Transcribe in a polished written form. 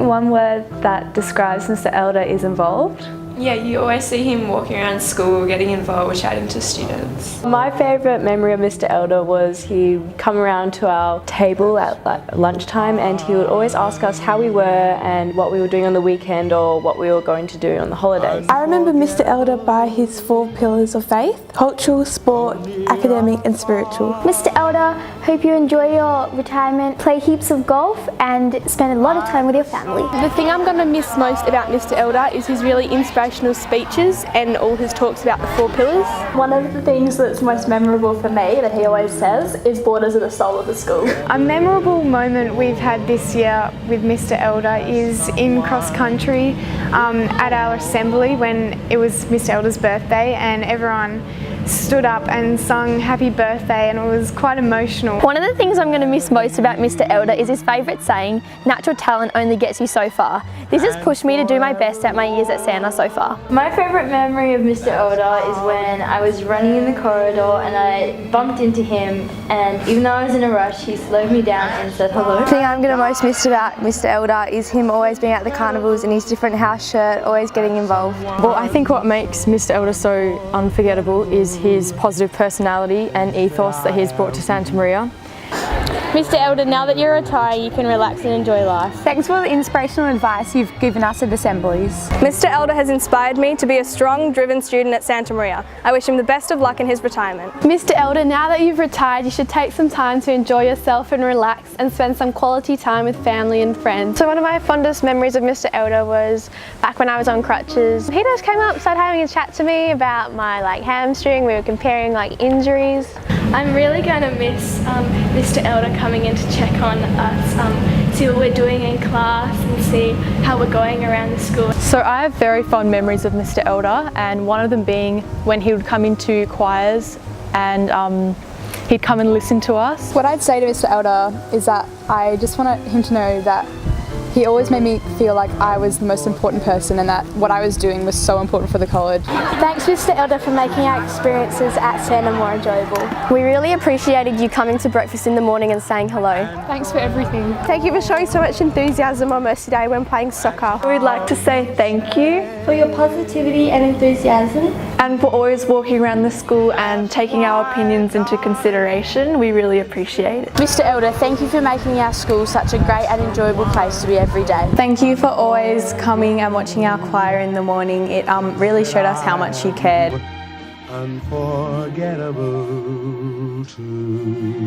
one word that describes Mr. Elder is involved. Yeah, you always see him walking around school, getting involved, chatting to students. My favourite memory of Mr. Elder was he'd come around to our table at lunchtime and he would always ask us how we were and what we were doing on the weekend or what we were going to do on the holidays. I remember Mr. Elder by his 4 pillars of faith: cultural, sport, academic and spiritual. Mr. Elder, hope you enjoy your retirement, play heaps of golf and spend a lot of time with your family. The thing I'm going to miss most about Mr. Elder is his really inspirational speeches and all his talks about the 4 pillars. One of the things that's most memorable for me that he always says is borders are the soul of the school. A memorable moment we've had this year with Mr. Elder is in cross country at our assembly when it was Mr. Elder's birthday and everyone stood up and sung happy birthday and it was quite emotional. One of the things I'm going to miss most about Mr. Elder is his favourite saying, natural talent only gets you so far. This has pushed me to do my best at my years at Santa so far. My favourite memory of Mr. Elder is when I was running in the corridor and I bumped into him, and even though I was in a rush, he slowed me down and said hello. The thing I'm going to most miss about Mr. Elder is him always being at the carnivals in his different house shirt, always getting involved. Well, I think what makes Mr. Elder so unforgettable is his positive personality and ethos that he's brought to Santa Maria. Mr. Elder, now that you're retired, you can relax and enjoy life. Thanks for the inspirational advice you've given us at assemblies. Mr. Elder has inspired me to be a strong, driven student at Santa Maria. I wish him the best of luck in his retirement. Mr. Elder, now that you've retired, you should take some time to enjoy yourself and relax and spend some quality time with family and friends. So one of my fondest memories of Mr. Elder was back when I was on crutches. He just came up, started having a chat to me about my hamstring. We were comparing injuries. I'm really going to miss Mr. Elder coming in to check on us, see what we're doing in class and see how we're going around the school. So I have very fond memories of Mr. Elder, and one of them being when he would come into choirs and he'd come and listen to us. What I'd say to Mr. Elder is that I just want him to know that he always made me feel like I was the most important person and that what I was doing was so important for the college. Thanks Mr. Elder for making our experiences at Santa more enjoyable. We really appreciated you coming to breakfast in the morning and saying hello. Thanks for everything. Thank you for showing so much enthusiasm on Mercy Day when playing soccer. We'd like to say thank you For your positivity and enthusiasm. and for always walking around the school and taking our opinions into consideration. We really appreciate it. Mr. Elder, thank you for making our school such a great and enjoyable place to be every day. Thank you for always coming and watching our choir in the morning. It really showed us how much you cared. Unforgettable too.